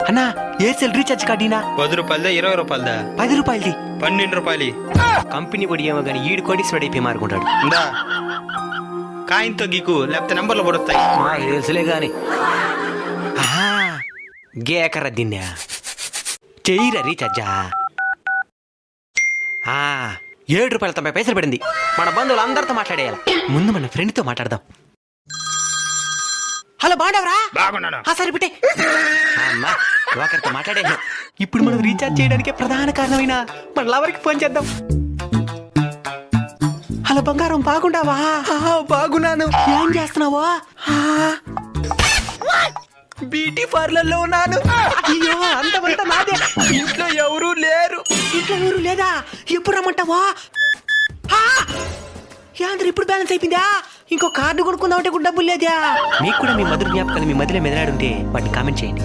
అన్నా Aircel recharge కార్డీనా 10 రూపాయలదా 20 రూపాయలదా 10 రూపాయలది 12 రూపాయలు company పొడి ఏమో కానీ ఈడు కోటీశ్వరుడు అయిపోయి మారుకుంటాడు. ఇందా కాయంతో గీకు లేకపోతే నంబర్లు పడొస్తాయి. మాకు తెలుసులే గాని గేకర దిన్నా చెయ్యిరా రీఛార్జా. 7 రూపాయల 90 పడింది. మన బంధువులు అందరితో మాట్లాడేయాలి. ముందు మన ఫ్రెండ్తో మాట్లాడదాం. హలో బాండవరా? బాగున్నాను. సరే బిట్టే అమ్మా ఒకరితో మాట్లాడాను. ఇప్పుడు మనం రీఛార్జ్ చేయడానికి ప్రధాన కారణమైన మన లవర్కి ఫోన్ చేద్దాం. హలో బంగారం బాగుండావా? బాగున్నాను. ఏం చేస్తున్నావా? బ్యూటీ పార్లర్ లో ఉన్నాను. అయ్యో అంతమంతా నాదే. ఇంట్లో ఎవరూ లేరు. ఇంట్లో ఎవరు లేదా? ఎప్పుడు రమ్మంటావా? యాంద్ర ఇప్పుడు బ్యాలెన్స్ అయిపోయిందా? ఇంకో కార్డు కొనుక్కుందామంటే కూడా డబ్బులు లేదా? మీకు కూడా మీ మధుర జ్ఞాపకాలు మీ మధ్యలో మెదలాడుంటే వాటిని కామెంట్ చేయండి.